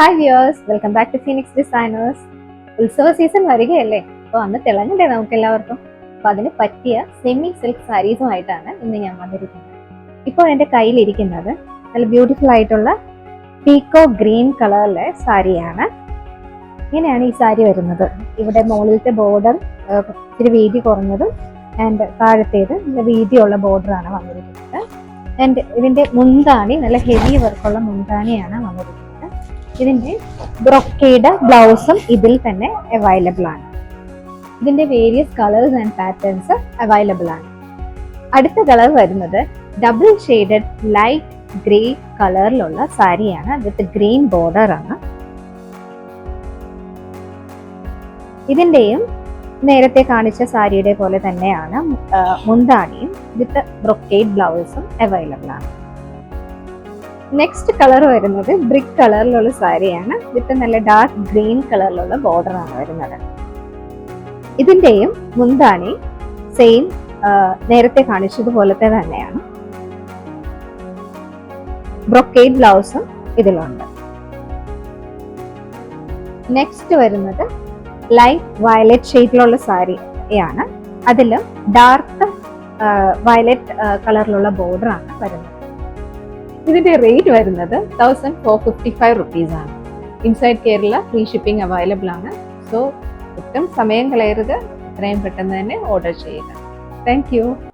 Hi viewers, welcome back to Phoenix Designers. ഉത്സവ season വരികയല്ലേ, അപ്പോൾ അന്ന് തിളങ്ങണ്ടേ നമുക്ക് എല്ലാവർക്കും. അപ്പോൾ അതിന് പറ്റിയ സെമി സിൽക്ക് സാരീസുമായിട്ടാണ് ഇന്ന് ഞാൻ വന്നിരിക്കുന്നത്. ഇപ്പോൾ എൻ്റെ കയ്യിലിരിക്കുന്നത് നല്ല ബ്യൂട്ടിഫുൾ ആയിട്ടുള്ള പീക്കോ ഗ്രീൻ കളറിലെ സാരിയാണ്. ഇങ്ങനെയാണ് ഈ സാരി വരുന്നത്. ഇവിടെ മുകളിലത്തെ ബോർഡർ ഇത്തിരി വീതി കുറഞ്ഞതും ആൻഡ് താഴത്തേത് നല്ല വീതിയുള്ള ബോർഡറാണ് വന്നിരിക്കുന്നത്. ആൻഡ് ഇതിൻ്റെ മുന്താണി നല്ല ഹെവി വർക്കുള്ള മുന്താണിയാണ് വന്നിരിക്കുന്നത്. ഇതിന്റെ ബ്രൊക്കേഡ് ബ്ലൗസും ഇതിൽ തന്നെ അവൈലബിൾ ആണ്. ഇതിന്റെ various colours and patterns available ആണ്. അടുത്ത കളർ വരുന്നത് ഡബിൾ ഷെയ്ഡഡ് ലൈറ്റ് ഗ്രേ കളറിലുള്ള സാരിയാണ് വിത്ത് ഗ്രീൻ ബോർഡർ ആണ്. ഇതിന്റെയും നേരത്തെ കാണിച്ച സാരിയുടെ പോലെ തന്നെയാണ് മുന്താണിയും വിത്ത് ബ്രൊക്കേഡ് ബ്ലൗസും അവൈലബിൾ ആണ്. നെക്സ്റ്റ് കളർ വരുന്നത് ബ്രിക്ക് കളറിലുള്ള സാരിയാണ് വിത്ത് നല്ല ഡാർക്ക് ഗ്രീൻ കളറിലുള്ള ബോർഡർ ആണ് വരുന്നത്. ഇതിന്റെയും മുന്താണി സെയിം നേരത്തെ കാണിച്ചതുപോലത്തെ തന്നെയാണ്. ബ്രൊക്കേഡ് ബ്ലൗസും ഇതിലുണ്ട്. നെക്സ്റ്റ് വരുന്നത് ലൈറ്റ് വയലറ്റ് ഷെയ്ഡിലുള്ള സാരിയാണ്. അതിലും ഡാർക്ക് വയലറ്റ് കളറിലുള്ള ബോർഡർ ആണ് വരുന്നത്. ഇതിന്റെ റേറ്റ് വരുന്നത് 1455 റുപ്പീസ് ആണ്. Inside Kerala free shipping available ആണ്. സോ ഒട്ടും സമയം കളയരുത്, എത്രയും പെട്ടെന്ന് തന്നെ ഓർഡർ ചെയ്യുക. Thank you.